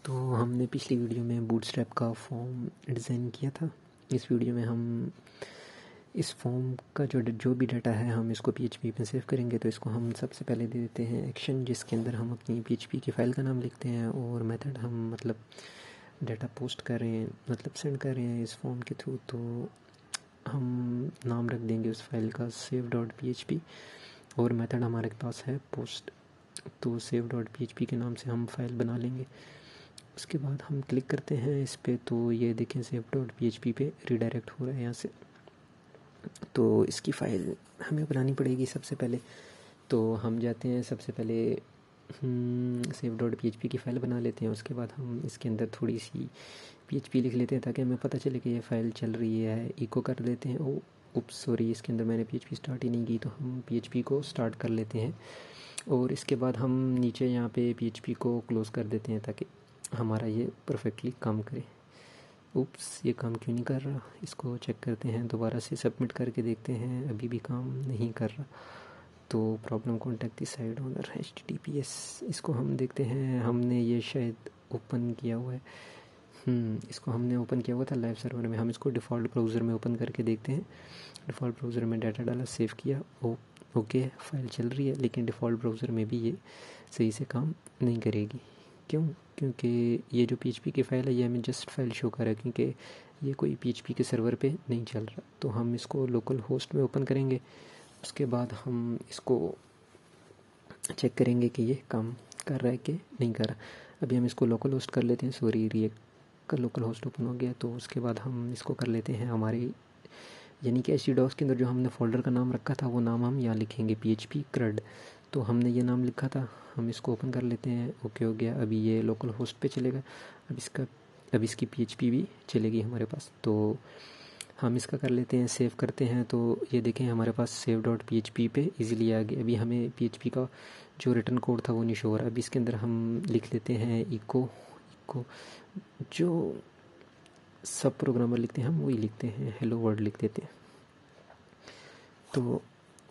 तो हमने पिछली वीडियो में बूटस्ट्रैप का फॉर्म डिज़ाइन किया था। इस वीडियो में हम इस फॉर्म का जो भी डाटा है हम इसको PHP में सेव करेंगे। तो इसको हम सबसे पहले दे देते हैं एक्शन, जिसके अंदर हम अपनी PHP की फ़ाइल का नाम लिखते हैं और मेथड हम मतलब डाटा पोस्ट कर रहे हैं, मतलब सेंड कर रहे हैं इस फॉर्म के थ्रू। तो हम नाम रख देंगे उस फाइल का save.php और मेथड हमारे पास है पोस्ट। तो save.php के नाम से हम फाइल बना लेंगे। उसके बाद हम क्लिक करते हैं इस पे, तो ये देखें save.php पे रीडायरेक्ट हो रहा है यहाँ से। तो इसकी फ़ाइल हमें बनानी पड़ेगी सबसे पहले। तो हम जाते हैं सबसे पहले save.php की फ़ाइल बना लेते हैं। उसके बाद हम इसके अंदर थोड़ी सी PHP लिख लेते हैं ताकि हमें पता चले कि ये फ़ाइल चल रही है। इको कर देते हैं। सॉरी, इसके अंदर मैंने PHP स्टार्ट ही नहीं की, तो हम PHP को स्टार्ट कर लेते हैं। और इसके बाद हम नीचे यहाँ पे PHP को क्लोज़ कर देते हैं ताकि हमारा ये परफेक्टली काम करे। ये काम क्यों नहीं कर रहा, इसको चेक करते हैं, दोबारा से सबमिट करके देखते हैं, अभी भी काम नहीं कर रहा। तो problem contact the site owner HTTPS, इसको हम देखते हैं। हमने ये शायद ओपन किया हुआ है। इसको हमने ओपन किया हुआ था लाइव सर्वर में। हम इसको डिफ़ॉल्ट ब्राउज़र में ओपन करके देखते हैं। डिफ़ॉल्ट ब्राउज़र में डाटा डाला, सेव किया, ओके फ़ाइल चल रही है, लेकिन डिफ़ॉल्ट ब्राउज़र में भी ये सही से काम नहीं करेगी। क्यों? क्योंकि ये जो PHP की फ़ाइल है ये हमें जस्ट फाइल शो कर रहा है, क्योंकि ये कोई PHP के सर्वर पे नहीं चल रहा। तो हम इसको लोकल होस्ट में ओपन करेंगे। उसके बाद हम इसको चेक करेंगे कि ये काम कर रहा है कि नहीं कर रहा। अभी हम इसको लोकल होस्ट कर लेते हैं। सॉरी, रिएक्ट का लोकल होस्ट ओपन हो गया। तो उसके बाद हम इसको कर लेते हैं हमारे यानी कि HTDocs के अंदर जो हमने फ़ोल्डर का नाम रखा था वो नाम हम यहाँ लिखेंगे PHP CRUD। तो हमने ये नाम लिखा था, हम इसको ओपन कर लेते हैं। ओके हो गया। अभी ये लोकल होस्ट पे चलेगा। अब इसकी PHP भी चलेगी हमारे पास। तो हम इसका कर लेते हैं, सेव करते हैं। तो ये देखें हमारे पास save.php पे इजीली आ गया। अभी हमें PHP का जो रिटर्न कोड था वो नहीं शो हो रहा। अभी इसके अंदर हम लिख लेते हैं इको जो सब प्रोग्रामर लिखते हैं हम वही लिखते हैं, हेलो वर्ल्ड लिख देते हैं। तो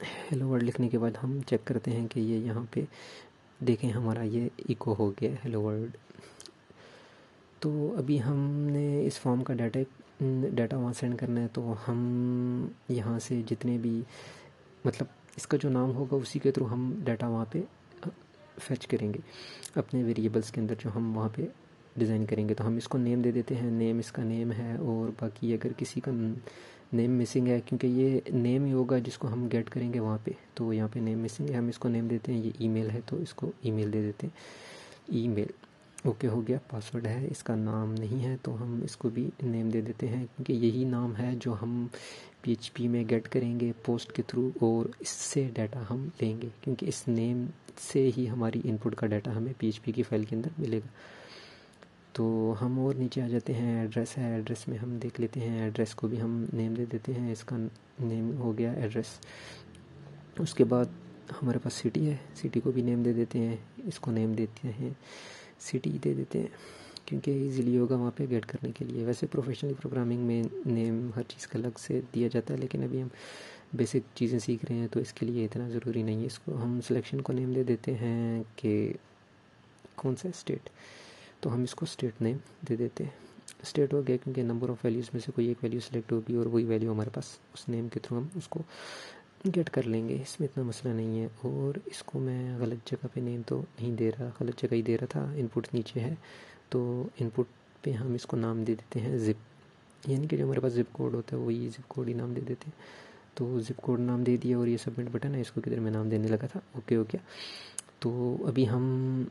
हेलो वर्ल्ड लिखने के बाद हम चेक करते हैं कि ये यहाँ पे देखें हमारा ये इको हो गया हेलो वर्ल्ड। तो अभी हमने इस फॉर्म का डाटा वहाँ सेंड करना है। तो हम यहाँ से जितने भी मतलब इसका जो नाम होगा उसी के थ्रू हम डाटा वहाँ पे फेच करेंगे अपने वेरिएबल्स के अंदर जो हम वहाँ पे डिज़ाइन करेंगे। तो हम इसको नेम दे देते हैं, नेम इसका नेम है। और बाकी अगर किसी का नेम मिसिंग है, क्योंकि ये नेम ही होगा जिसको हम गेट करेंगे वहाँ पे, तो यहाँ पे नेम मिसिंग है, हम इसको नेम देते हैं। ये ईमेल है तो इसको ईमेल दे देते हैं, ईमेल। ओके हो गया। पासवर्ड है, इसका नाम नहीं है तो हम इसको भी नेम दे देते हैं, क्योंकि यही नाम है जो हम PHP में गेट करेंगे पोस्ट के थ्रू और इससे डाटा हम लेंगे, क्योंकि इस नेम से ही हमारी इनपुट का डाटा हमें PHP की फ़ाइल के अंदर मिलेगा। तो हम और नीचे आ जाते हैं, एड्रेस है, एड्रेस में हम देख लेते हैं, एड्रेस को भी हम नेम दे देते हैं। इसका नेम हो गया एड्रेस। उसके बाद हमारे पास सिटी है, सिटी को भी नेम दे देते हैं। इसको नेम देते हैं सिटी दे देते हैं, क्योंकि इजीली होगा वहाँ पे गेट करने के लिए। वैसे प्रोफेशनल प्रोग्रामिंग में नेम हर चीज़ का अलग से दिया जाता है, लेकिन अभी हम बेसिक चीज़ें सीख रहे हैं तो इसके लिए इतना ज़रूरी नहीं है। इसको हम सिलेक्शन को नेम दे देते हैं कि कौन सा स्टेट, तो हम इसको स्टेट नेम दे देते हैं। स्टेट हो गया क्योंकि नंबर ऑफ़ वैल्यूज़ में से कोई एक वैल्यू सेलेक्ट होगी और वही वैल्यू हमारे पास उस नेम के थ्रू हम उसको गेट कर लेंगे। इसमें इतना मसला नहीं है। और इसको मैं गलत जगह पे नेम तो नहीं दे रहा, गलत जगह ही दे रहा था। इनपुट नीचे है तो इनपुट पे हम इसको नाम दे देते हैं ज़िप, यानी कि जो हमारे पास ज़िप कोड होता है वही ज़िप कोड ही नाम दे देते हैं। तो ज़िप कोड नाम दे दिया और ये सबमिट बटन है, इसको किधर मैं नाम देने लगा था। ओके हो गया। तो अभी हम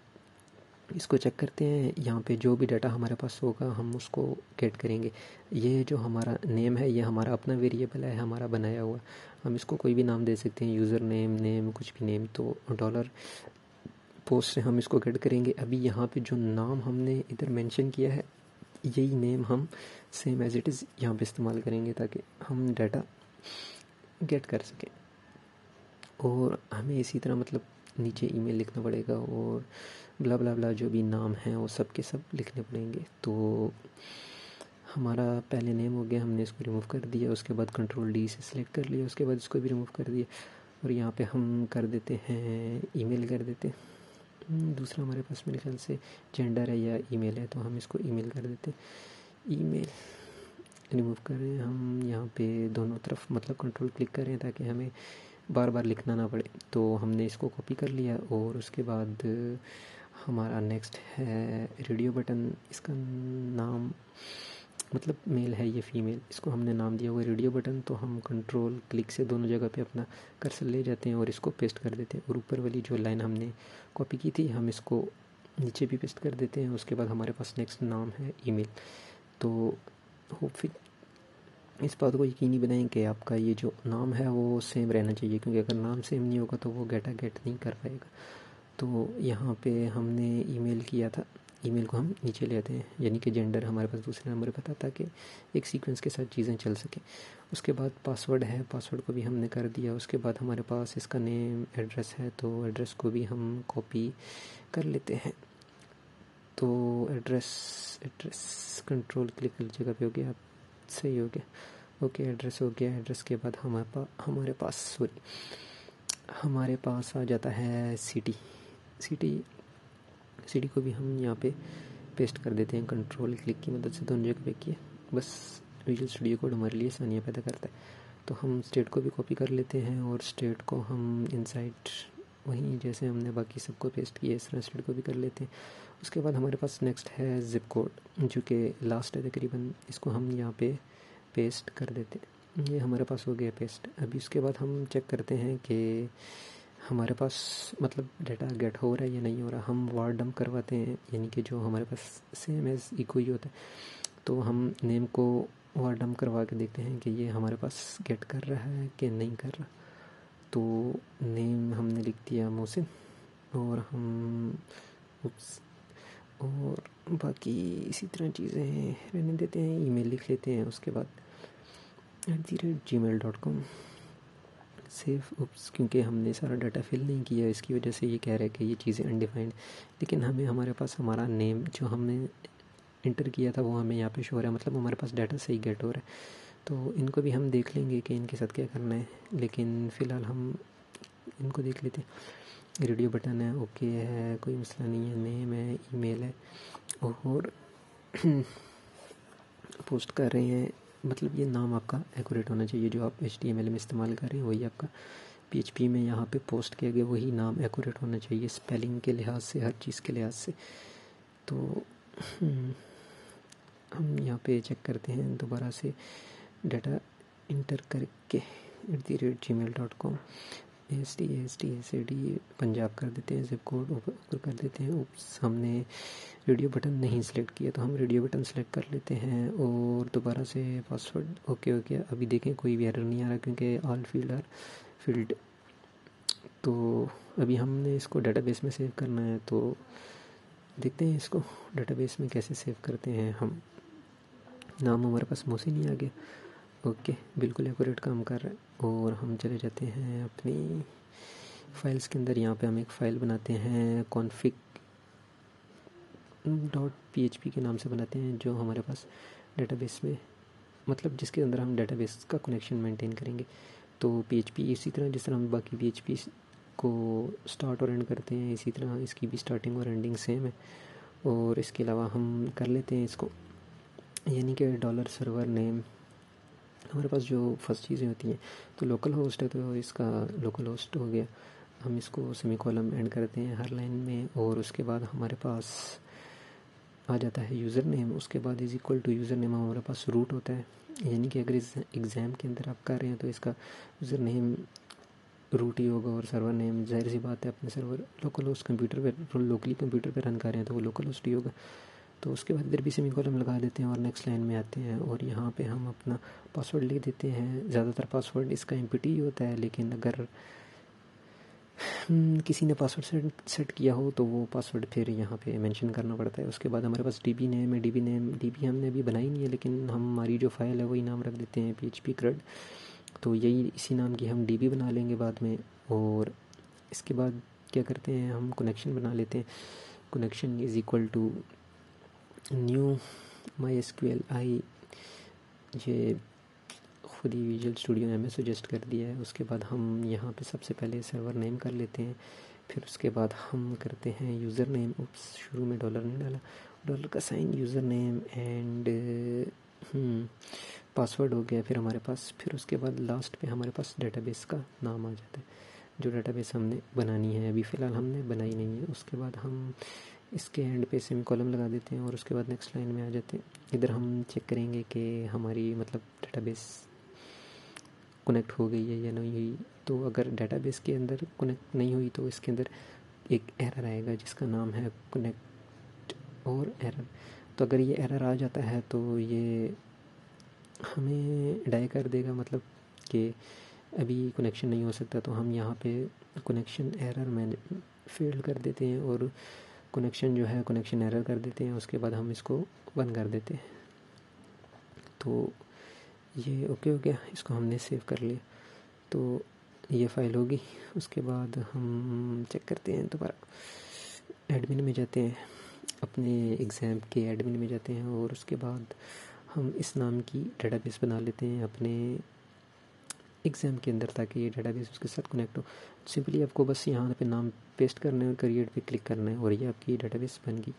इसको चेक करते हैं। यहाँ पे जो भी डाटा हमारे पास होगा हम उसको गेट करेंगे। ये जो हमारा नेम है ये हमारा अपना वेरिएबल है, हमारा बनाया हुआ। हम इसको कोई भी नाम दे सकते हैं, यूज़र नेम, नेम, कुछ भी नेम। तो डॉलर पोस्ट से हम इसको गेट करेंगे। अभी यहाँ पे जो नाम हमने इधर मेंशन किया है यही नेम हम सेम एज इट इज़ यहाँ पे इस्तेमाल करेंगे ताकि हम डाटा गेट कर सकें। और हमें इसी तरह मतलब नीचे ईमेल लिखना पड़ेगा और ब्ला ब्ला ब्ला जो भी नाम हैं वो सब के सब लिखने पड़ेंगे। तो हमारा पहले नेम हो गया, हमने इसको रिमूव कर दिया। उसके बाद Ctrl+D से सिलेक्ट कर लिया, उसके बाद इसको भी रिमूव कर दिया। और यहाँ पे हम कर देते हैं ईमेल कर देते हैं। दूसरा हमारे पास मेरे ख्याल से जेंडर है या ईमेल है, तो हम इसको ईमेल कर देते हैं। ईमेल रिमूव करें हम, यहाँ पे दोनों तरफ मतलब कंट्रोल क्लिक करें ताकि हमें बार बार लिखना ना पड़े। तो हमने इसको कॉपी कर लिया और उसके बाद हमारा नेक्स्ट है रेडियो बटन। इसका नाम मतलब मेल है ये फीमेल, इसको हमने नाम दिया हुआ रेडियो बटन। तो हम कंट्रोल क्लिक से दोनों जगह पे अपना कर्सर ले जाते हैं और इसको पेस्ट कर देते हैं। और ऊपर वाली जो लाइन हमने कॉपी की थी हम इसको नीचे भी पेस्ट कर देते हैं। उसके बाद हमारे पास नेक्स्ट नाम है ईमेल। तो होपफुली इस बात को यकीनी बनाएं कि आपका ये जो नाम है वो सेम रहना चाहिए, क्योंकि अगर नाम सेम नहीं होगा तो वो गेट नहीं कर पाएगा। तो यहाँ पे हमने ईमेल किया था, ईमेल को हम नीचे ले आते हैं, यानी कि जेंडर हमारे पास दूसरे नंबर पर था ताकि एक सीक्वेंस के साथ चीज़ें चल सकें। उसके बाद पासवर्ड है, पासवर्ड को भी हमने कर दिया। उसके बाद हमारे पास इसका नेम एड्रेस है, तो एड्रेस को भी हम कॉपी कर लेते हैं। तो एड्रेस कंट्रोल क्लिक कर जगह पे हो गया, सही हो गया। ओके, एड्रेस हो गया। एड्रेस के बाद हमारे पास आ जाता है सिटी को भी हम यहाँ पे पेस्ट कर देते हैं कंट्रोल क्लिक की मदद से। दोनों जगह पे किए, बस विजुअल स्टूडियो कोड हमारे लिए आसानियाँ पैदा करता है। तो हम स्टेट को भी कॉपी कर लेते हैं और स्टेट को हम इनसाइड वहीं जैसे हमने बाकी सबको पेस्ट किया इस तरह स्टेट को भी कर लेते हैं। उसके बाद हमारे पास नेक्स्ट है ज़िप कोड, जो कि लास्ट है तकरीबन। इसको हम यहाँ पे पेस्ट कर देते हैं। ये हमारे पास हो गया पेस्ट। अभी उसके बाद हम चेक करते हैं कि हमारे पास मतलब डाटा गेट हो रहा है या नहीं हो रहा। हम वार डंप करवाते हैं, यानी कि जो हमारे पास सेम एज इको ही होता है। तो हम नेम को वार डंप करवा के देखते हैं कि ये हमारे पास गेट कर रहा है कि नहीं कर रहा। तो नेम हमने लिख दिया मोहसिन और हम और बाकी इसी तरह चीज़ें रहने देते हैं। ईमेल लिख लेते हैं। उसके बाद @gmail.com सेव क्योंकि हमने सारा डाटा फिल नहीं किया, इसकी वजह से ये कह रहा है कि ये चीज़ें अनडिफाइंड। लेकिन हमारे पास हमारा नेम जो हमने इंटर किया था वो हमें यहाँ पे शो हो रहा है, मतलब हमारे पास डाटा सही गेट हो रहा है। तो इनको भी हम देख लेंगे कि इनके साथ क्या करना है, लेकिन फ़िलहाल हम इनको देख लेते हैं। रेडियो बटन है, ओके है, कोई मसला नहीं है। नेम है, ईमेल है और पोस्ट कर रहे हैं। मतलब ये नाम आपका एक्यूरेट होना चाहिए, जो आप HTML में इस्तेमाल कर रहे हैं वही आपका PHP में यहाँ पे पोस्ट किया गया वही नाम एक्यूरेट होना चाहिए, स्पेलिंग के लिहाज से, हर चीज़ के लिहाज से। तो हम यहाँ पे चेक करते हैं दोबारा से डाटा इंटर करके @gmail.com ASD पंजाब कर देते हैं, ज़िप कोड ऊपर कर देते हैं। हमने रेडियो बटन नहीं सेलेक्ट किया तो हम रेडियो बटन सेलेक्ट कर लेते हैं और दोबारा से पासवर्ड ओके हो गया। अभी देखें कोई भी एरर नहीं आ रहा क्योंकि ऑल फील्ड आर फील्ड। तो अभी हमने इसको डेटाबेस में सेव करना है, तो देखते हैं इसको डेटाबेस में कैसे सेव करते हैं हम। नाम हमारे पास मोहसिन ही आ गया, ओके, बिल्कुल एक्यूरेट काम कर रहा है। और हम चले जाते हैं अपनी फाइल्स के अंदर। यहाँ पे हम एक फ़ाइल बनाते हैं config.php के नाम से बनाते हैं, जो हमारे पास डेटाबेस में मतलब जिसके अंदर हम डेटाबेस का कनेक्शन मेंटेन करेंगे। तो PHP इसी तरह जिस तरह हम बाकी PHP को स्टार्ट और एंड करते हैं, इसी तरह इसकी भी स्टार्टिंग और एंडिंग सेम है। और इसके अलावा हम कर लेते हैं इसको, यानी कि $server name हमारे पास जो फर्स्ट चीज़ें होती हैं। तो लोकल होस्ट है तो इसका लोकल होस्ट हो गया। हम इसको सेमीकोलन एंड करते हैं हर लाइन में। और उसके बाद हमारे पास आ जाता है यूज़र नेम। उसके बाद is equal to user name हमारे पास रूट होता है, यानी कि अगर इस एग्ज़ाम के अंदर आप कर रहे हैं तो इसका यूज़र नेम रूट ही होगा। और सर्वर नेम जाहिर सी बात है, अपने सर्वर लोकल होस्ट कंप्यूटर पर लोकली कंप्यूटर पर रन कर रहे हैं तो वो लोकल होस्ट ही होगा। तो उसके बाद इधर भी सेमीकोलन लगा देते हैं और नेक्स्ट लाइन में आते हैं और यहाँ पे हम अपना पासवर्ड लिख देते हैं। ज़्यादातर पासवर्ड इसका एम्प्टी ही होता है, लेकिन अगर किसी ने पासवर्ड सेट किया हो तो वो पासवर्ड फिर यहाँ पे मेंशन करना पड़ता है। उसके बाद हमारे पास DB नेम है। DB हमने अभी बनाई नहीं है, लेकिन हमारी जो फाइल है वही नाम रख देते हैं PHP CRUD। तो यही इसी नाम की हम DB बना लेंगे बाद में। और इसके बाद क्या करते हैं, हम कनेक्शन बना लेते हैं। Connection is equal to new MySQL ये खुद ही विजुअल स्टूडियो ने हमें सजेस्ट कर दिया है। उसके बाद हम यहाँ पे सबसे पहले सर्वर नेम कर लेते हैं फिर उसके बाद हम करते हैं यूज़र नेम, शुरू में डॉलर नहीं डाला, डॉलर का sign, user name and password हो गया फिर हमारे पास। फिर उसके बाद लास्ट पे हमारे पास डेटाबेस का नाम आ जाता है, जो डेटाबेस हमने बनानी है। अभी फ़िलहाल हमने बनाई नहीं है। उसके बाद हम इसके एंड पे सेमीकोलन लगा देते हैं और उसके बाद नेक्स्ट लाइन में आ जाते हैं। इधर हम चेक करेंगे कि हमारी मतलब डेटाबेस कनेक्ट हो गई है या नहीं हुई। तो अगर डेटाबेस के अंदर कनेक्ट नहीं हुई तो इसके अंदर एक एरर आएगा जिसका नाम है कनेक्ट और एरर। तो अगर ये एरर आ जाता है तो ये हमें डाई कर देगा, मतलब कि अभी कनेक्शन नहीं हो सकता। तो हम यहाँ पे कनेक्शन एरर में फेल कर देते हैं और कनेक्शन जो है कनेक्शन एरर कर देते हैं। उसके बाद हम इसको बंद कर देते हैं। तो ये ओके हो गया, इसको हमने सेव कर लिया। तो ये फ़ाइल होगी। उसके बाद हम चेक करते हैं, दोबारा एडमिन में जाते हैं, अपने एग्ज़ाम के एडमिन में जाते हैं और उसके बाद हम इस नाम की डेटाबेस बना लेते हैं अपने एग्ज़ाम के अंदर, ताकि ये डेटाबेस उसके साथ कनेक्ट हो। सिंपली आपको बस यहाँ पे नाम पेस्ट करना है और क्रिएट पे क्लिक करना है और ये आपकी डेटाबेस बन गई।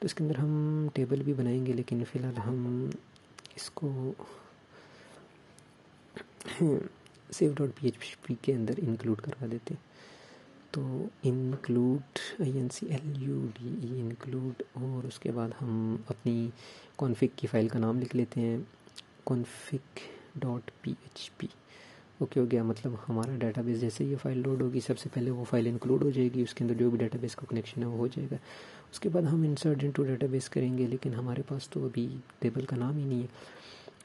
तो इसके अंदर हम टेबल भी बनाएंगे, लेकिन फ़िलहाल हम इसको save.php के अंदर इंक्लूड करवा देते हैं। तो इंक्लूड INCLUDE इंक्लूड, और उसके बाद हम अपनी कॉन्फ़िग की फ़ाइल का नाम लिख लेते हैं config.php। ओके हो गया, मतलब हमारा डेटाबेस जैसे ये फ़ाइल लोड होगी सबसे पहले वो फ़ाइल इंक्लूड हो जाएगी, उसके अंदर जो भी डेटाबेस का कनेक्शन है वो हो जाएगा। उसके बाद हम इंसर्ट इनटू डेटाबेस करेंगे, लेकिन हमारे पास तो अभी टेबल का नाम ही नहीं है।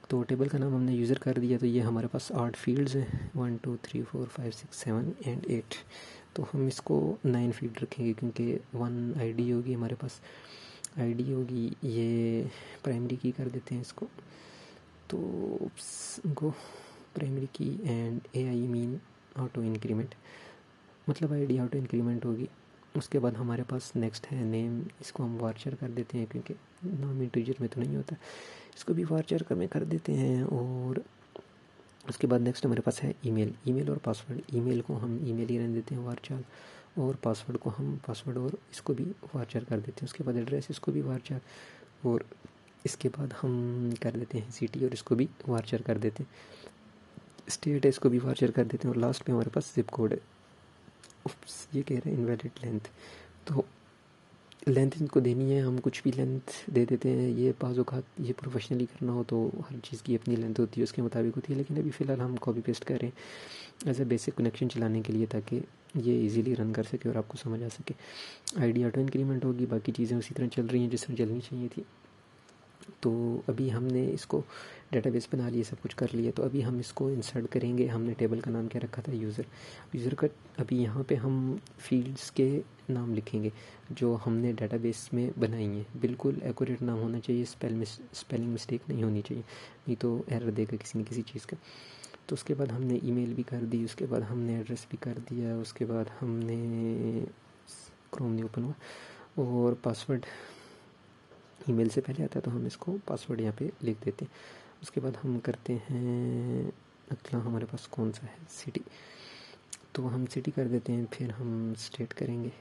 तो टेबल का नाम हमने यूज़र कर दिया। तो ये हमारे पास 8 फील्ड्स हैं, 1 2 3 4 5 6 7 एंड 8। तो हम इसको 9 फील्ड रखेंगे क्योंकि 1 आईडी होगी हमारे पास, आईडी होगी। ये प्राइमरी की कर देते हैं इसको, तो इनको प्राइमरी की and AI mean auto increment, मतलब आईडी ऑटो इंक्रीमेंट होगी। उसके बाद हमारे पास नेक्स्ट है नेम, इसको हम वार्चर कर देते हैं क्योंकि नाम इंटीजर में तो नहीं होता, इसको भी वार्चर में कर देते हैं। और उसके बाद नेक्स्ट हमारे पास है ईमेल और पासवर्ड। ईमेल को हम ईमेल ही रहने देते हैं वार्चर, और पासवर्ड को हम पासवर्ड और इसको भी वार्चर कर देते हैं। उसके बाद एड्रेस, इसको भी वार्चर, और इसके बाद हम कर देते हैं सिटी और इसको भी वार्चर कर देते हैं। स्टेट है, इसको भी वार्चर कर देते हैं। और लास्ट में हमारे पास जिप कोड है। ये कह रहे हैं इनवैलिड लेंथ, तो लेंथ इनको देनी है, हम कुछ भी लेंथ दे देते हैं। ये बाज़-औक़ात ये प्रोफेशनली करना हो तो हर चीज़ की अपनी लेंथ होती है, उसके मुताबिक होती है। लेकिन अभी फ़िलहाल हम कॉपी पेस्ट कर रहे हैं एज ए बेसिक कनेक्शन चलाने के लिए, ताकि ये इजीली रन कर सके और आपको समझ आ सके। आईडी ऑटो इंक्रीमेंट होगी, बाकी चीज़ें उसी तरह चल रही हैं जिस तरह चलनी चाहिए थी। तो अभी हमने इसको डेटाबेस बना लिया, सब कुछ कर लिया। तो अभी हम इसको इंसर्ट करेंगे। हमने टेबल का नाम क्या रखा था, यूज़र का। अभी यहाँ पे हम फील्ड्स के नाम लिखेंगे जो हमने डेटाबेस में बनाई हैं। बिल्कुल एक्यूरेट नाम होना चाहिए, स्पेलिंग मिस्टेक नहीं होनी चाहिए, नहीं तो एरर देगा किसी न किसी चीज़ का। तो उसके बाद हमने ईमेल भी कर दी, उसके बाद हमने एड्रेस भी कर दिया, उसके बाद हमने क्रोम नहीं ओपन हुआ, और पासवर्ड ईमेल से पहले आता है तो हम इसको पासवर्ड यहाँ पे लिख देते हैं। उसके बाद हम करते हैं अगला, हमारे पास कौन सा है, सिटी, तो हम सिटी कर देते हैं। फिर हम स्टेट करेंगे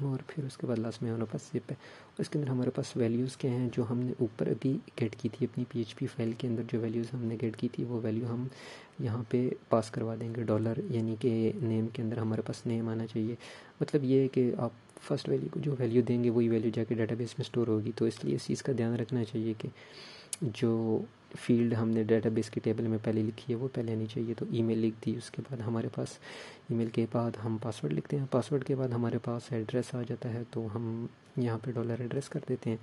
और फिर उसके बाद लास्ट में हमारे पास जिप है। उसके अंदर हमारे पास वैल्यूज़ क्या हैं जो हमने ऊपर अभी गेट की थी अपनी PHP फाइल के अंदर। जो वैल्यूज़ हमने गेट की थी वो वैल्यू हम यहाँ पे पास करवा देंगे डॉलर, यानी कि नेम के अंदर हमारे पास नेम आना चाहिए। मतलब ये है कि आप फर्स्ट वैल्यू को जो वैल्यू देंगे वही वैल्यू जाके डेटाबेस में स्टोर होगी। तो इसलिए इस चीज़ का ध्यान रखना चाहिए कि जो फील्ड हमने डेटाबेस के टेबल में पहले लिखी है वो पहले आनी चाहिए। तो ईमेल लिख दी, उसके बाद हमारे पास ईमेल के बाद हम पासवर्ड लिखते हैं, पासवर्ड के बाद हमारे पास एड्रेस आ जाता है तो हम यहाँ पे डॉलर एड्रेस कर देते हैं।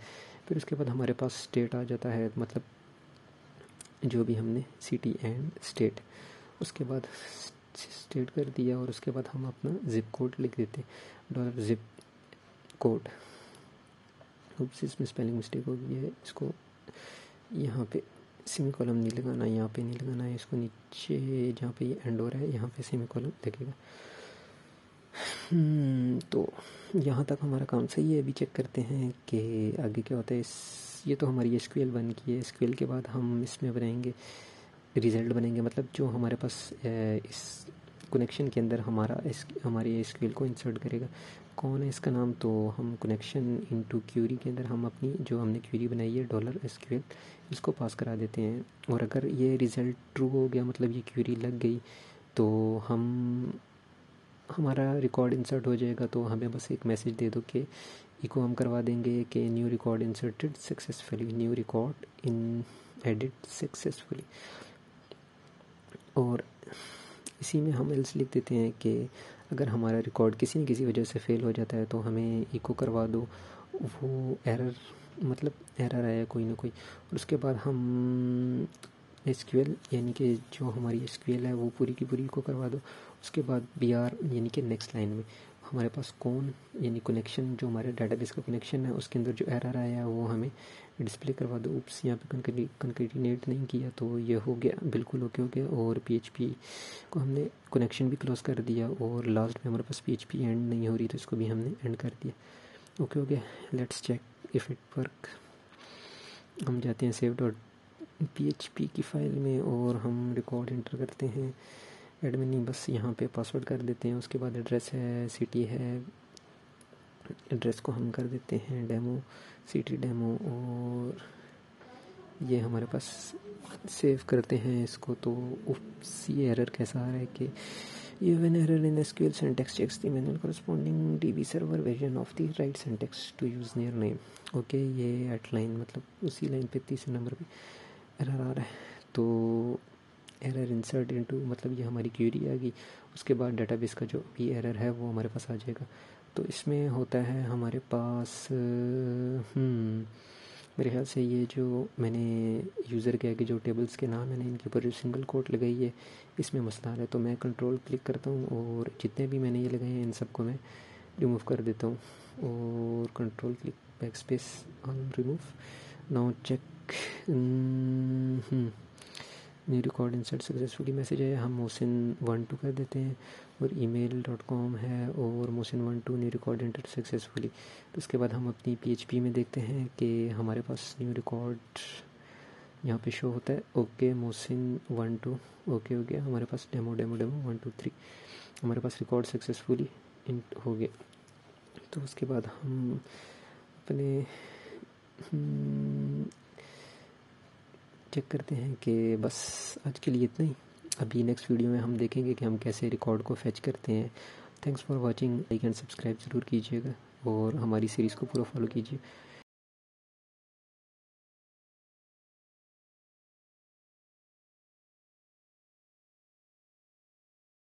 फिर उसके बाद हमारे पास स्टेट आ जाता है, मतलब जो भी हमने सिटी एंड स्टेट, उसके बाद स्टेट कर दिया। और उसके बाद हम अपना जिप कोड लिख देते हैं, डॉलर जिप कोड। इसमें स्पेलिंग मिस्टेक हो गई है, इसको यहाँ पे सेमीकोलन नहीं लगाना, यहाँ पे नहीं लगाना है, इसको नीचे जहाँ पे ये एंड हो रहा है यहाँ पे सेमीकोलन लगेगा। तो यहाँ तक हमारा काम सही है। अभी चेक करते हैं कि आगे क्या होता है। ये तो हमारी SQL बन की है। SQL के बाद हम इसमें बनाएंगे रिज़ल्ट बनेंगे, मतलब जो हमारे पास इस कनेक्शन के अंदर हमारे एसक्यूएल को इंसर्ट करेगा। कौन है इसका नाम? तो हम कनेक्शन इनटू क्यूरी के अंदर हम अपनी जो हमने क्यूरी बनाई है $SQL इसको पास करा देते हैं। और अगर ये रिज़ल्ट ट्रू हो गया, मतलब ये क्यूरी लग गई, तो हमारा रिकॉर्ड इंसर्ट हो जाएगा। तो हमें बस एक मैसेज दे दो कि इको हम करवा देंगे कि new record inserted successfully, new record in edit successfully. और इसी में हम एल्स लिख देते हैं कि अगर हमारा रिकॉर्ड किसी न किसी वजह से फ़ेल हो जाता है तो हमें इको करवा दो वो एरर, मतलब एरर आया कोई ना कोई। और उसके बाद हम एसक्यूएल यानी कि जो हमारी एसक्यूएल है वो पूरी की पूरी इको करवा दो। उसके बाद BR यानी कि नेक्स्ट लाइन में हमारे पास कौन यानी कनेक्शन, जो हमारे डाटाबेस का कनेक्शन है उसके अंदर जो एरर आया है वो हमें डिस्प्ले करवा दो। उप्स, यहाँ पे कंकैटिनेट नहीं किया तो ये हो गया, बिल्कुल ओके हो गया। और PHP को हमने कनेक्शन भी क्लोज कर दिया और लास्ट में हमारे पास PHP एंड नहीं हो रही तो इसको भी हमने एंड कर दिया। ओके हो गया। Let's check if it work. हम जाते हैं save.php की फ़ाइल में और हम रिकॉर्ड एंटर करते हैं। एडमिन नहीं, बस यहाँ पे पासवर्ड कर देते हैं। उसके बाद एड्रेस है, सिटी है, एड्रेस को हम कर देते हैं डेमो, सिटी डेमो। और ये हमारे पास सेव करते हैं इसको। तो ये एरर कैसा आ रहा है कि you have an error in SQL syntax, checks the manual corresponding DB server version of the right syntax to use near name। Okay, ये एट लाइन मतलब उसी लाइन पे तीसरे नंबर पे एरर आ रहा है। तो एरर इंसर्ट इनटू, मतलब ये हमारी क्वेरी आ गई। उसके बाद डाटाबेस का जो भी एरर है वो हमारे पास आ जाएगा। तो इसमें होता है हमारे पास मेरे ख्याल से ये जो मैंने यूज़र के आगे जो टेबल्स के नाम है ना, इनके ऊपर जो सिंगल कोट लगाई है इसमें मसला आ रहा है। तो मैं कंट्रोल क्लिक करता हूँ और जितने भी मैंने ये लगाए हैं इन सबको मैं रिमूव कर देता हूँ। और control click back space on remove. Now check, new record insert successfully message है, हम mosin12 कर देते हैं। और email.com है और mosin12 new record insert successfully. तो उसके बाद हम अपनी PHP में देखते हैं कि हमारे पास न्यू रिकॉर्ड यहाँ पे शो होता है। ओके, mosin12 ओके हो गया। हमारे पास डेमो 1 2 3 हमारे पास रिकॉर्ड सक्सेसफुली हो गया। तो उसके बाद हम अपने चेक करते हैं कि बस आज के लिए इतना ही। अभी नेक्स्ट वीडियो में हम देखेंगे कि हम कैसे रिकॉर्ड को फेच करते हैं। Thanks for watching. Like and subscribe ज़रूर कीजिएगा और हमारी सीरीज़ को पूरा फॉलो कीजिए।